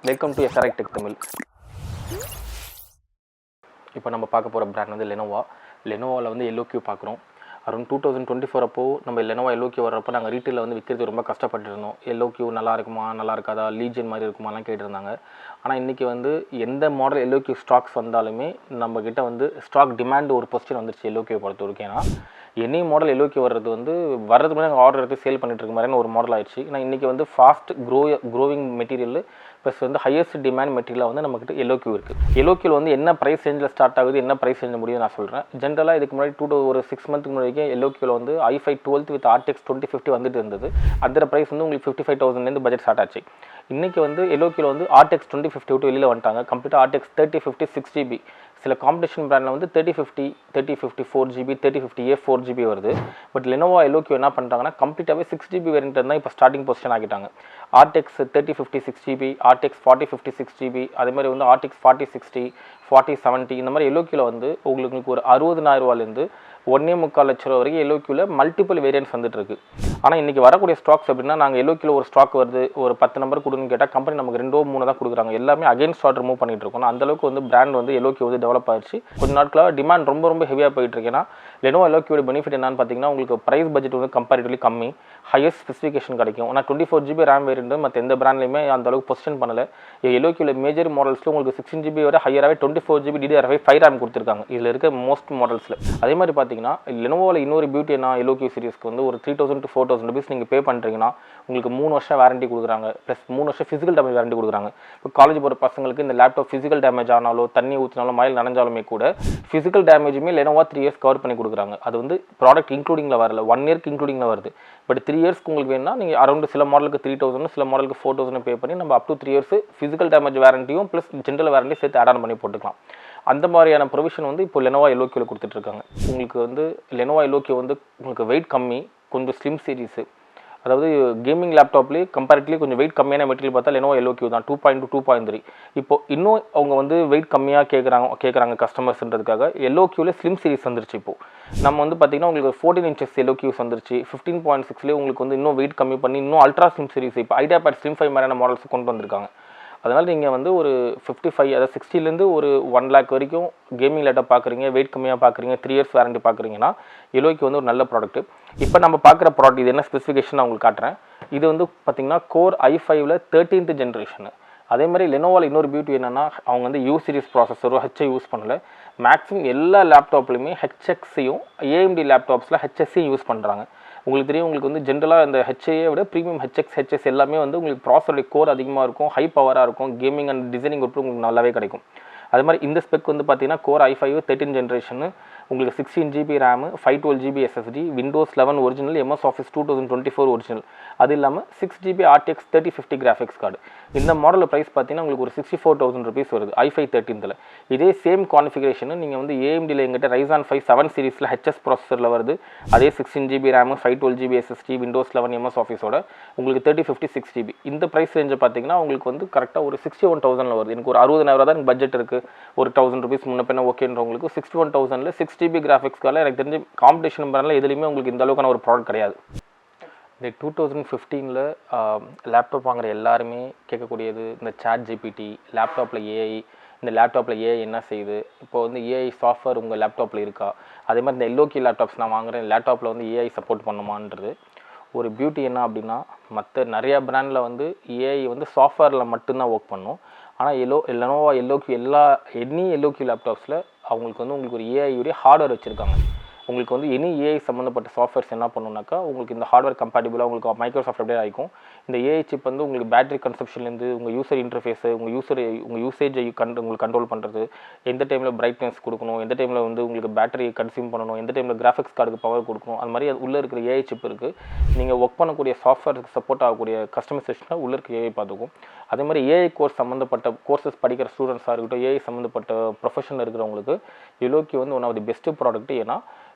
Welcome to SRI Tech Tamil. இப்போ நம்ம பார்க்க போகிற பிராண்ட் வந்து லெனோவாவில் வந்து LOQ பார்க்குறோம். அரௌண்ட் 2024 அப்போ நம்ம லெனோவா LOQ வர்றப்போ நாங்கள் ரீட்டெயிலில் வந்து விற்கிறது ரொம்ப கஷ்டப்பட்டு இருந்தோம். LOQ நல்லா இருக்குமா, நல்லா இருக்காதா, லீஜன் மாதிரி இருக்குமாலாம் கேட்டிருந்தாங்க. ஆனால் இன்றைக்கி வந்து எந்த மாடல் LOQ ஸ்டாக்ஸ் வந்தாலுமே நம்மக்கிட்ட வந்து ஸ்டாக் டிமாண்ட் ஒரு பொசிஷன் வந்துருச்சு LOQ பொறுத்த வரைக்கும். ஏன்னா எனி மாடல் LOQ வர்றது வந்து வர்றதுக்கு முன்னாடி நாங்கள் ஆர்டர் எடுத்து சேல் பண்ணிட்டு இருக்க மாதிரியான ஒரு மாடல் ஆயிடுச்சு. ஏன்னா இன்றைக்கி வந்து ஃபாஸ்ட் க்ரோவிங் மெட்டீரியல் ப்ளஸ் வந்து ஹையஸ்ட் டிமாண்ட் மெட்டீரியலாக வந்து நம்மக்கிட்ட LOQ இருக்குது. LOQ வந்து என்ன ப்ரைஸ் ரேஞ்சில் ஸ்டார்ட் ஆகுது, என்ன ப்ரைஸ் ரேஞ்சில் முடியும் நான் சொல்கிறேன். ஜென்ரலாக இதுக்கு முன்னாடி ஒரு 6 மந்த்துக்கு முன்னாடி LOQ வந்து i5 12 வித் RTX 2050 வந்துட்டு இருந்தது. அந்த ப்ரைஸ் வந்து உங்களுக்கு 55,000 பட்ஜெட் ஸ்டார்ட் ஆச்சு. இன்றைக்கி வந்து LOQ வந்து RTX 2050 விட்டு வெளியில் வந்துட்டாங்க. கம்ப்ளீட்டாக RTX 3050 6GB. சில காம்படிஷன் பிராண்டில் வந்து 3050 4GB 3050A 4GB வருது. பட் லெனோவா LOQ என்ன பண்ணுறாங்கன்னா கம்ப்ளீட்டாகவே 6GB வேரியன்ட் தான் இப்போ ஸ்டார்டிங் பொசிஷன் ஆகிட்டாங்க. RTX 3050 6GB, RTX 4050 6GB, அதே மாதிரி வந்து RTX 4060 4070 இந்த மாதிரி LOQவில் வந்து உங்களுக்கு ஒரு 60,000 ரூபாயிலேருந்து 1.25 லட்சம் ரூபா வரைக்கும் LOQவில் மல்டிபிள் வேரியன்ட்ஸ் வந்துட்டு இருக்கு. ஆனால் இன்றைக்கி வரக்கூடிய ஸ்டாக்ஸ் அப்படின்னா நாங்கள் LOQவில் ஒரு ஸ்டாக் வருது, ஒரு 10 நம்பர் கொடுன்னு கேட்டால் கம்பெனி நமக்கு 2-3 தான் கொடுக்குறாங்க. எல்லாமே அகைன்ஸ்ட் ஆர்டர் மூவ் பண்ணிட்டு இருக்கோம். அந்தளவுக்கு வந்து பிராண்ட் வந்து LOQ வந்து டெவலப் ஆயிடுச்சு. கொஞ்ச நாட்களாக டிமாண்ட் ரொம்ப ஹெவியாக போயிட்டு இருக்கு. ஏன்னா லெனோவா LOQவோட பெனிஃபிட் என்னன்னு பார்த்தீங்கன்னா உங்களுக்கு ப்ரைஸ் பட்ஜெட் வந்து கம்பேரிட்டிவ்லி கம்மி, ஹையஸ்ட் ஸ்பெசிஃபிகேஷன் கிடைக்கும். ஆனால் 24GB ரேம் வேரியன்ட் மற்ற எந்த பிராண்ட்லையுமே அந்த அளவுக்கு பொசிஷன் பண்ணல. LOQவில் மேஜர் மாடல்ஸில் உங்களுக்கு 16GB வரை ஹையராகவே 24GB DDR5 5 ரேம் கொடுத்துருக்காங்க. இதில் இருக்க மோஸ்ட் மாடல்ஸில். அதே மாதிரி பார்த்தீங்கன்னா லெனோவாவில் இன்னொரு பியூட்டி என்ன, LOQ சீரிஸ்க்கு வந்து ஒரு 3,000 to 4,000 rupees நீங்கள் பே பண்ணுறீங்கன்னா உங்களுக்கு 3 வருஷம் வாரண்டி கொடுக்குறாங்க. ப்ளஸ் 3 வருஷம் ஃபிசிக்கல் டேமேஜ் வாரண்டி கொடுக்குறாங்க. இப்போ காலேஜ் போகிற பசங்களுக்கு இந்த லேப்டாப் ஃபிசிக்கல் டேமேஜ் ஆனாலோ தண்ணி ஊற்றினாலும் மயில் நனைஞ்சாலுமே கூட ஃபிசிக்கல் டேமேஜுமே லெனோவா 3 years கவர் பண்ணி கொடுக்குறாங்க. அது வந்து ப்ராடக்ட் இன்க்ளூடிங்கில் வரல, 1 yearக்கு இன்க்ளூடிங்கில் வருது. பட் 3 yearsக்கு உங்களுக்கு வேணும்னா நீங்கள் அரௌண்ட் சில மாடலுக்கு 3,000 சில மாடலுக்கு 4,000 பே பண்ணி நம்ம up to 3 years physical damage வாரண்டியும் ப்ளஸ் ஜென்ரல் வாரண்டி சேர்த்து ஆட் ஆன் பண்ணி போட்டுக்கலாம். அந்த மாதிரியான ப்ரொவிஷன் வந்து இப்போ லெனோவா LOQவில் கொடுத்துட்ருக்காங்க. உங்களுக்கு வந்து லெனோவா LOQ வந்து உங்களுக்கு வெயிட் கம்மி, கொஞ்சம் ஸ்லிம் சீரிஸு, அதாவது கேமிங் லேப்டாப்லேயே கம்பேரிட்டிவ்லி கொஞ்சம் வெயிட் கம்மியான மெட்டீரியல் பார்த்தா லெனோவா LOQ தான் 2.2 2.3. இப்போ இன்னும் அவங்க வந்து வெயிட் கம்மியாக கேட்குறாங்க கஸ்டமர்ஸ்ன்றதுக்காக LOQவில் ஸ்லிம் சீரிஸ் வந்துருச்சு. இப்போது நம்ம வந்து பார்த்திங்கன்னா உங்களுக்கு 14 inches LOQs வந்துருச்சு. 15.6லேயே உங்களுக்கு வந்து இன்னும் வெயிட் கம்மி பண்ணி இன்னும் அல்ட்ரா ஸ்லிம் சீரிஸ் இப்போ ஐடியாபேட் ஸ்லிம் 5 மாதிரியான மாடல்ஸ் கொண்டு வந்திருக்காங்க. அதனால் நீங்கள் வந்து ஒரு 55 அதாவது 60லேருந்து ஒரு 1 lakh வரைக்கும் கேமிங் லேப்டாப் பார்க்குறீங்க, வெயிட் கம்மியாக பார்க்குறீங்க, 3 years வாரண்டி பார்க்குறீங்கன்னா LOQ வந்து ஒரு நல்ல ப்ராடக்ட். இப்போ நம்ம பார்க்குற ப்ராடக்ட் இது என்ன ஸ்பெசிஃபிகேஷன் நான் உங்களுக்கு காட்டுறேன். இது வந்து பார்த்திங்கன்னா கோர் i5ல 13th ஜென்ரேஷனு. அதே மாதிரி லெனோவாவில் இன்னொரு பியூட்டி என்னென்னா அவங்க வந்து U சீரிஸ் ப்ராசஸரும் HI யூஸ் பண்ணலை. மேக்ஸிமம் எல்லா லேப்டாப்லையுமே HXயும் AMD லேப்டாப்ஸில் HSCயும் யூஸ் பண்ணுறாங்க. உங்களுக்கு தெரியும், உங்களுக்கு வந்து ஜென்ரலாக இந்த HIயை விட ப்ரீமியம் HX HS எல்லாமே வந்து உங்களுக்கு ப்ராசஸருடைய கோர் அதிகமாக இருக்கும், ஹை பவராக இருக்கும், கேமிங் அண்ட் டிசைனிங் உட்பட உங்களுக்கு நல்லாவே கிடைக்கும். அது மாதிரி இந்த ஸ்பெக் வந்து பார்த்தீங்கன்னா கோர் i5 13 ஜென்ரேஷனு, உங்களுக்கு 16GB RAM, 512GB SSD, Windows 11 original, MS Office 2024 original, அது இல்லாமல் 6GB RTX 3050 கிராஃபிக்ஸ் கார்டு. இந்த மாடல் ப்ரைஸ் பார்த்தீங்கன்னா உங்களுக்கு ஒரு 64,000 rupees வருது i5 13ல். இதே சேம் கான்ஃபிகரேஷனு நீங்கள் வந்து AMDயில் எங்கிட்ட Ryzen 5 7 சீரிஸில் HS ப்ராசஸரில் வருது. அதே 16GB RAM, 512GB SSD, Windows 11 MS Officeோட உங்களுக்கு 3050 6GB. இந்த ப்ரைஸ் ரேஞ்சை பார்த்தீங்கன்னா உங்களுக்கு வந்து கரெக்டாக ஒரு 61,000 வருது. எனக்கு ஒரு 60,000 தான் எனக்கு பட்ஜெட் இருக்குது, ஒரு 1,000 rupees முன்ன பின்ன ஓகேன்றவங்களுக்கு 61,000ல் 6GB கிராஃபிக்ஸ் கார்டில் எனக்கு தெரிஞ்சு காம்படிஷன் பிராண்டில் எதுலையுமே உங்களுக்கு இந்த அளவுக்கான ஒரு ப்ராடக்ட் கிடையாது. இந்த 2015ல் லேப்டாப் வாங்குகிற எல்லாருமே கேட்கக்கூடியது இந்த ChatGPT, லேப்டாப்பில் AI, இந்த லேப்டாப்பில் AI என்ன செய்யுது, இப்போ வந்து AI சாஃப்ட்வேர் உங்கள் லேப்டாப்பில் இருக்கா, அதே மாதிரி இந்த LOQ லேப்டாப்ஸ் நான் வாங்குகிறேன் லேப்டாப்பில் வந்து AI சப்போர்ட் பண்ணுமான்றது. ஒரு பியூட்டி என்ன அப்படின்னா மற்ற நிறையா பிராண்டில் வந்து AI வந்து சாஃப்ட்வேரில் மட்டும்தான் ஒர்க் பண்ணும். ஆனால் லெனோவா LOQ எனி LOQ லேப்டாப்ஸில் அவங்களுக்கு வந்து உங்களுக்கு ஒரு AI ஹார்ட்வேர் வச்சுருக்காங்க. உங்களுக்கு வந்து எனி AI சம்மந்தப்பட்ட சாஃப்ட்வேர்ஸ் என்ன பண்ணுனாக்கா உங்களுக்கு இந்த ஹார்ட்வேர் கம்பேட்டிபிளாக உங்களுக்கு மைக்ரோசாஃப்ட் அப்படியே ஆகிக்கும். இந்த AI சிப் வந்து உங்களுக்கு பேட்டரி கன்சப்ஷன்லேருந்து உங்கள் யூசர் இன்டர்ஃபேஸு, உங்கள் யூசேஜை உங்களுக்கு கண்ட்ரோல் பண்ணுறது, எந்த டைமில் பிரைட்னஸ் கொடுக்கணும், எந்த டைமில் வந்து உங்களுக்கு பேட்டரி கன்சியூம் பண்ணணும், எந்த டைமில் கிராஃபிக்ஸ் கார்டுக்கு பவர் கொடுக்கணும், அது மாதிரி அது உள்ளே இருக்கிற AI சிப் இருக்குது. நீங்கள் ஒர்க் பண்ணக்கூடிய சாஃப்ட்வேருக்கு சப்போர்ட் ஆகக்கூடிய கஸ்டமைசேஷனாக உள்ளே இருக்க AI பார்த்துக்கும். அதே மாதிரி AI கோர்ஸ் சம்மந்தப்பட்ட கோர்சஸ் படிக்கிற ஸ்டூடெண்ட்ஸாக இருக்கட்டும், AI சம்மந்தப்பட்ட ப்ரொஃபஷனில் இருக்கிறவங்களுக்கு LOQ வந்து one of the best product. ஏன்னா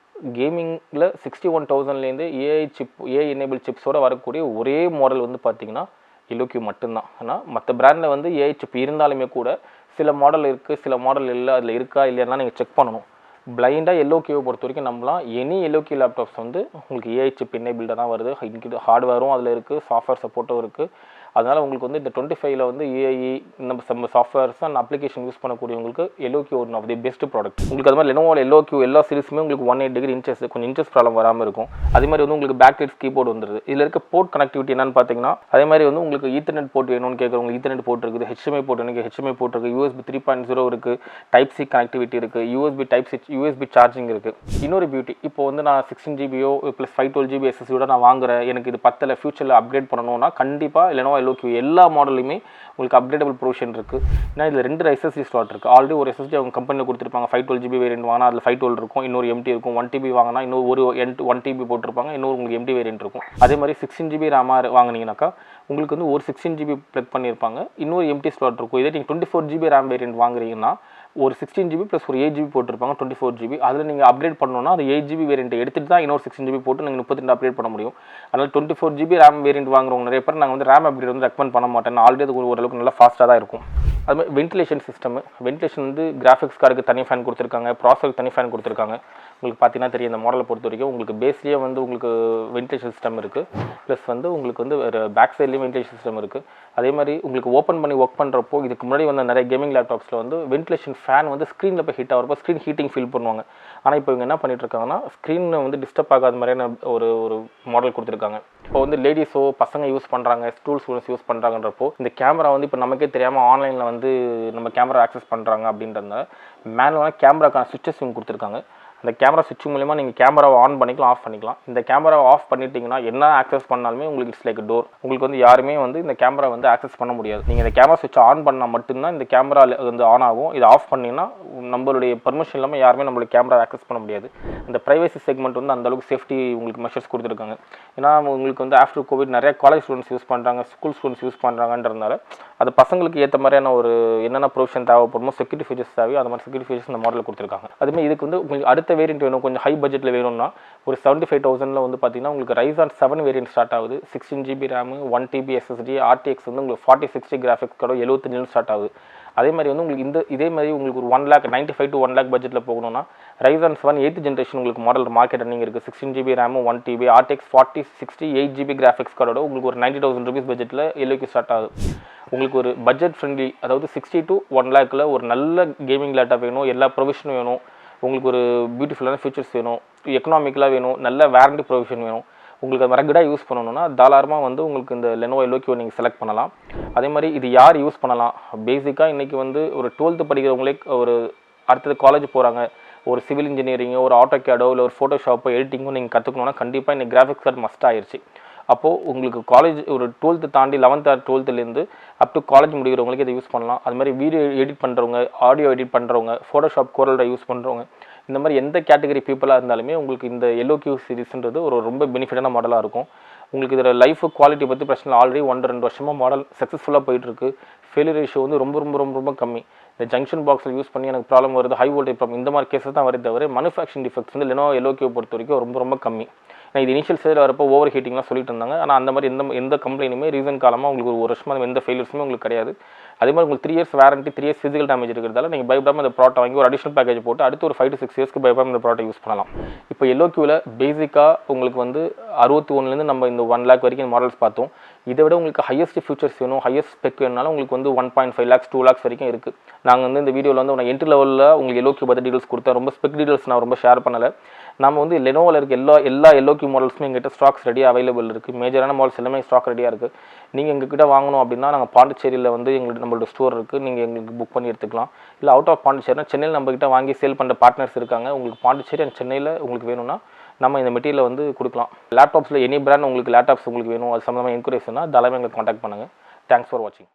கேமிங்கில் 61,000லேருந்து AI எனேபிள் சிப்ஸோடு வரக்கூடிய ஒரே மாடல் வந்து பார்த்திங்கன்னா LOQ மட்டும்தான். ஆனால் மற்ற பிராண்டில் வந்து AI சிப் இருந்தாலுமே கூட சில மாடல் இருக்குது, சில மாடல் இல்லை, அதில் இருக்கா இல்லைன்னா நீங்கள் செக் பண்ணணும். பிளைண்டாக LOQவை பொறுத்த வரைக்கும் நம்பலாம். எனி LOQ லேப்டாப்ஸ் வந்து உங்களுக்கு AI சிப் எனேபிள்டாக தான் வருது. ஹார்ட்வேரும் அதில் இருக்குது, சாஃப்ட்வேர் சப்போர்ட்டும் இருக்குது. அதனால் உங்களுக்கு வந்து இந்த 25ல வந்து ஏஐ நம்ம சாஃப்ட்வேர்ஸ் அண்ட் அப்ளிகேஷன் யூஸ் பண்ணக்கூடியவங்களுக்கு LOQ one of the best product. உங்களுக்கு அது மாதிரி லெனோவோட எல்ஓக்யூ எல்லா சீரிஸுமே உங்களுக்கு 180 டிகிரி இன்ச்சஸ் கொஞ்சம் இன்ச்சஸ் ப்ராப்ளம் வராமல் இருக்கும். அதே மாதிரி வந்து உங்களுக்கு பேக்லைட் கீபோர்டு வந்துருது. இதில் இருக்க போர்ட் கனெக்டிவிட்டி என்னன்னு பார்த்தீங்கன்னா, அதே மாதிரி வந்து உங்களுக்கு ஈத்தர்நெட் போர்ட் வேணும்னு கேட்குறவங்க ஈத்தர்நெட் போர்ட் இருக்குது, HDMI போர்ட் எனக்கு HDMI போர்ட் இருக்குது, USB 3.0 இருக்குது, டைப் சி கனெக்டிவிட்டி இருக்குது, USB சார்ஜிங் இருக்குது. இன்னொரு பியூட்டி, இப்போ வந்து நான் 16 ஜிபியோ ப்ளஸ் 512 ஜிபி SSDயோட நான் வாங்குறேன், எனக்கு இது பத்தல ஃபியூச்சரில் அப்கிரேட் பண்ணணும்னா கண்டிப்பாக லெனோவோ எல்ஓக்யூ எல்லா மாடலுமே உங்களுக்கு அப்கிரேடபிள் ப்ரொவிஷன் இருக்குது. ஏன்னா இதில் 2 SSD ஸ்லாட் இருக்குது. ஆல்ரெடி ஒரு SSD அவங்க கம்பெனியில் கொடுத்துருப்பாங்க, 512 ஜிபி வேரியன்ட் வாங்கினா அதில் 512 இருக்கும், இன்னொரு எம்டி இருக்கும். 1 TB வாங்கினா இன்னொரு ஒரு 1 TB போட்டிருப்பாங்க, இன்னொரு உங்களுக்கு எம்டி வேரியன்ட் இருக்கும். அதே மாதிரி 16 ஜிபி ரேமாக வாங்கினீங்கன்னாக்கா உங்களுக்கு வந்து ஒரு 16 ஜிபி ப்ளக் பண்ணியிருப்பாங்க, இன்னொரு எம்டி ஸ்லாட் இருக்கும். இதே நீங்கள் 24 ஜிபி ரேம் வேரியன்ட் வாங்குறீங்கன்னா ஒரு 16 ஜிபி ப்ளஸ் ஒரு 8 ஜிபி போட்டிருப்பாங்க 24 ஜிபி. அதில் நீங்கள் அப்கிரேட் பண்ணணும்னா அது 8 ஜிபி வேரியன்ட் எடுத்துகிட்டு தான் இன்னொரு 16 ஜிபி போட்டு நீங்கள் 32 அப்கிரேட் பண்ண முடியும். அதனால் 24 ஜிபி ரேம் வேரியன்ட் வாங்குறவங்க நிறைய பேர் நாங்கள் வந்து ரேம் அப்கிரேட் வந்து ரெக்கமெண்ட் பண்ண மாட்டேன். ஆல்ரெடி அது ஓரளவுக்கு நல்லா ஃபாஸ்ட்டாக தான் இருக்கும். அதுமாதிரி வென்டிலேஷன் சிஸ்டம், வென்டிலேஷன் வந்து கிராஃபிக்ஸ் கார்டுக்கு தனி ஃபேன் கொடுத்துருக்காங்க, ப்ராசஸருக்கு தனி ஃபேன் கொடுத்துருக்காங்க. உங்களுக்கு பார்த்தீங்கன்னா தெரியும், இந்த மாடலை பொறுத்த வரைக்கும் உங்களுக்கு பேஸ்லேயே வந்து உங்களுக்கு வென்டிலேஷன் சிஸ்டம் இருக்குது, ப்ளஸ் வந்து உங்களுக்கு வந்து பேக் சைட்லேயும் வென்டிலேஷன் சிஸ்டம் இருக்குது. அதே மாதிரி உங்களுக்கு ஓப்பன் பண்ணி ஒர்க் பண்ணுறப்போ இதுக்கு முன்னாடி வந்து நிறைய கேமிங் லேப்டாப்ஸில் வந்து வென்டிலேஷன் ஃபேன் வந்து ஸ்க்ரீனில் போய் ஹிட் ஆகிறப்போ ஸ்க்ரீன் ஹீட்டிங் ஃபீல் பண்ணுவாங்க. ஆனால் இப்போ இவங்க என்ன பண்ணிட்டு இருக்காங்கன்னா ஸ்க்ரீனை வந்து டிஸ்டர்ப் ஆகாத மாதிரியான ஒரு மாடல் கொடுத்துருக்காங்க. இப்போ வந்து லேடிஸோ பசங்க யூஸ் பண்ணுறாங்க, ஸ்டூடெண்ட்ஸ் யூஸ் பண்ணுறாங்கன்றப்போ இந்த கேமரா வந்து இப்போ நமக்கே தெரியாமல் ஆன்லைனில் வந்து நம்ம கேமரா ஆக்சஸ் பண்ணுறாங்க அப்படின்றதுனால மேனுவலான கேமராக்கான சுவிட்சஸ் இவங்க கொடுத்துருக்காங்க. அந்த கேமரா சுவிட்ச் மூலமா நீங்கள் கேமராவை ஆன் பண்ணிக்கலாம், ஆஃப் பண்ணிக்கலாம். இந்த கேமராவை ஆஃப் பண்ணிட்டீங்கன்னா என்ன ஆக்சஸ் பண்ணாலுமே உங்களுக்கு இட்ஸ் லைக் டோர். உங்களுக்கு வந்து யாருமே வந்து இந்த கேமரா வந்து ஆக்சஸ் பண்ண முடியாது. நீங்கள் இந்த கேமரா சுவிட்ச் ஆன் பண்ணால் மட்டும்தான் இந்த கேமரா வந்து ஆன் ஆகும். இதை ஆஃப் பண்ணிங்கன்னா நம்மளுடைய பர்மிஷன் இல்லாமல் யாருமே நம்மளுடைய கேமரா ஆக்சஸ் பண்ண முடியாது. இந்த ப்ரைவசி செக்மெண்ட் வந்து அந்தளவுக்கு சேஃப்டி உங்களுக்கு மெஷர்ஸ் கொடுத்துருக்காங்க. ஏன்னா உங்களுக்கு வந்து ஆஃப்டர் கோவிட் நிறைய காலேஜ் ஸ்டூடெண்ட்ஸ் யூஸ் பண்ணுறாங்க, ஸ்கூல் ஸ்டூடெண்ட்ஸ் யூஸ் பண்ணுறாங்கன்றதுனால அது பசங்களுக்கு ஏற்ற மாதிரியான ஒரு என்னென்ன ப்ரொவிஷன் தேவைப்படுமோ செக்யூரிட்டி ஃபீச்சர்ஸ் தேவையோ அது மாதிரி செக்யூரிட்டி ஃபீச்சர்ஸ் இந்த மாடலில் கொடுத்துருக்காங்க. அதுமாதிரி இதுக்கு வந்து உங்களுக்கு அடுத்த வேரியன்ட் வேணும், கொஞ்சம் ஹை பட்ஜெட்டில் வேணும்னா ஒரு 75,000 வந்து பார்த்தீங்கன்னா உங்களுக்கு ரைசான் 7 வேரியன்ட் ஸ்டார்ட் ஆகுது. 16 GB RAM, 1 TB SSD, RTX வந்து உங்களுக்கு 4060 கிராஃபிக்ஸ் கார்டு 75 ஸ்டார்ட் ஆகுது. அதே மாதிரி வந்து உங்களுக்கு இதே மாதிரி உங்களுக்கு ஒரு 1,95,000 to 1,00,000 பட்ஜெட்டில் போகணும்னா ரைசான் 7 8th ஜென்ரேஷன் உங்களுக்கு மாடல் மார்க்கெட் ரன்னிங் இருக்குது. 16 GB RAM, 1 TB, RTX 4060 8 GB graphics கார்டோட உங்களுக்கு ஒரு 90,000 rupees பட்ஜெட்டில் எல்ஓக்யூ ஸ்டார்ட் ஆகுது. உங்களுக்கு ஒரு பட்ஜெட் ஃப்ரெண்ட்லி, அதாவது 60 to 1 lakhல ஒரு நல்ல கேமிங் லேப்டாப் வேணும், எல்லா ப்ரொவிஷனும் வேணும், உங்களுக்கு ஒரு பியூட்டிஃபுல்லான ஃபீச்சர்ஸ் வேணும், எக்கனாமிக்கலாக வேணும், நல்ல வாரண்டி ப்ரொவிஷன் வேணும், உங்களுக்கு அது ரெகுலராக யூஸ் பண்ணணும்னா தாராளமாக வந்து உங்களுக்கு இந்த லெனோவோ எல்ஓக்யூ நீங்கள் செலக்ட் பண்ணலாம். அதே மாதிரி இது யார் யூஸ் பண்ணலாம், பேசிக்காக இன்றைக்கி வந்து ஒரு 12th படிக்கிறவங்களே ஒரு அடுத்தது காலேஜ் போகிறாங்க, ஒரு சிவில் இன்ஜினியரிங்கோ ஒரு ஆட்டோகேடோ இல்லை ஒரு ஃபோட்டோஷாப்போ எடிட்டிங்கோ நீங்கள் கற்றுக்கணுன்னா கண்டிப்பாக இன்னைக்கு கிராஃபிக்ஸ் கார்டு மஸ்ட் ஆயிடுச்சு. அப்போது உங்களுக்கு காலேஜ் ஒரு 12th தாண்டி 11th or 12thலேருந்து அப் டு காலேஜ் முடிக்கிறவங்களுக்கு இதை யூஸ் பண்ணலாம். அது மாதிரி வீடியோ எடிட் பண்ணுறவங்க, ஆடியோ எடிட் பண்ணுறவங்க, ஃபோட்டோஷாப் கோரல்ரை யூஸ் பண்ணுறவங்க, இந்த மாதிரி எந்த கேட்டகரி பீப்புளாக இருந்தாலுமே உங்களுக்கு இந்த எல்ஓக்யூ சீரிஸ்ன்றது ஒரு ரொம்ப பெனிஃபிட்டான மாடலாக இருக்கும். உங்களுக்கு இதில் லைஃப் குவாலிட்டி பற்றி பிரச்சனை ஆல்ரெடி 1-2 வருஷமாக மாடல் சக்ஸஸ்ஃபுல்லாக போயிட்டுருக்கு. ஃபெயிலியர் ரேஷியோ வந்து ரொம்ப ரொம்ப ரொம்ப ரொம்ப கம்மி. இந்த ஜங்ஷன் பாக்ஸில் யூஸ் பண்ணி எனக்கு ப்ராப்ளம் வருது, ஹை வோல்டேஜ் ப்ராப்ளம், இந்த மாதிரி கேஸஸ் தான் வருது தவிர மேனுஃபேக்சரிங் டிஃபெக்ட்ஸ் வந்து லெனோவோ எல்ஓக்யூ பொறுத்த வரைக்கும் ரொம்ப ரொம்ப கம்மி. நான் இது இனிஷியல் ஸ்டேஜில் வரப்போ ஓவர் ஹீட்டிங்லாம் சொல்லிட்டு இருந்தாங்க. ஆனால் அந்த மாதிரி எந்த கம்ப்ளைண்ட்டுமே ரீசன் காலமாக உங்களுக்கு ஒரு வருஷமாக எந்த ஃபெயிலியர்ஸுமே உங்களுக்கு கிடையாது. அதே மாதிரி உங்களுக்கு 3 years warranty, 3 years physical damage இருக்கிறதால நீங்கள் பயப்படாமல் இந்த ப்ராடக்ட் வாங்கி ஒரு அடிஷனல் பேக்கேஜ் போட்டு அடுத்து ஒரு 5 to 6 yearsக்கு பயப்படாமல் இந்த ப்ராடக்ட் யூஸ் பண்ணலாம். இப்போ எல்ஓக்யூவில் பேசிக்காக உங்களுக்கு வந்து 61லேருந்து நம்ம இந்த 1 lakh வரைக்கும் மாடல்ஸ் பார்த்தோம். இதை விட உங்களுக்கு ஹையஸ்ட் ஃபியூச்சர்ஸ் வேணும், ஹையஸ்ட் ஸ்பெக் வேணுனாலும் உங்களுக்கு வந்து 1.5 lakhs 2 lakhs வரைக்கும் இருக்குது. நாங்கள் வந்து இந்த வீடியோவில் வந்து என்ட்ரி லெவலில் உங்களுக்கு எல்ஓக்யூ பற்றி டீடைல்ஸ் கொடுத்தேன். ரொம்ப ஸ்பெக் டீடைல்ஸ் நான் ரொம்ப ஷேர் பண்ணலை. நம்ம வந்து லெனோவோவில் இருக்க எல்லா எல்ஓக்யூ மாடல்ஸுமே எங்கிட்ட ஸ்டாக்ஸ் ரெடியாக அவைலபிள் இருக்குது. மேஜரான மாடல்ஸ் எல்லாமே ஸ்டாக் ரெடியாக இருக்குது. நீங்கள் எங்ககிட்ட வாங்கணும் அப்படின்னா நாங்கள் பாண்டிச்சேரியில் வந்து நம்மளோட ஸ்டோர் இருக்குது, நீங்கள் எங்களுக்கு புக் பண்ணி எடுத்துக்கலாம். இல்லை அவுட் ஆஃப் பாண்டிச்சேரினா சென்னையில் நம்மகிட்ட வாங்கி சேல் பண்ணுற பார்ட்னர்ஸ் இருக்காங்க. உங்களுக்கு பாண்டிச்சேரி அண்ட் சென்னையில் உங்களுக்கு வேணும்னா நம்ம இந்த மெட்டீரியலை வந்து கொடுக்கலாம். லேப்டாப்ஸில் எனி பிராண்ட் உங்களுக்கு லேப்டாப்ஸ் உங்களுக்கு வேணும், அது சம்மந்தமாக என்கொயரிஸ்னா தாராளமாக எங்களுக்கு காண்டாக்ட் பண்ணுங்கள். தேங்க்ஸ் ஃபார் வாட்சிங்.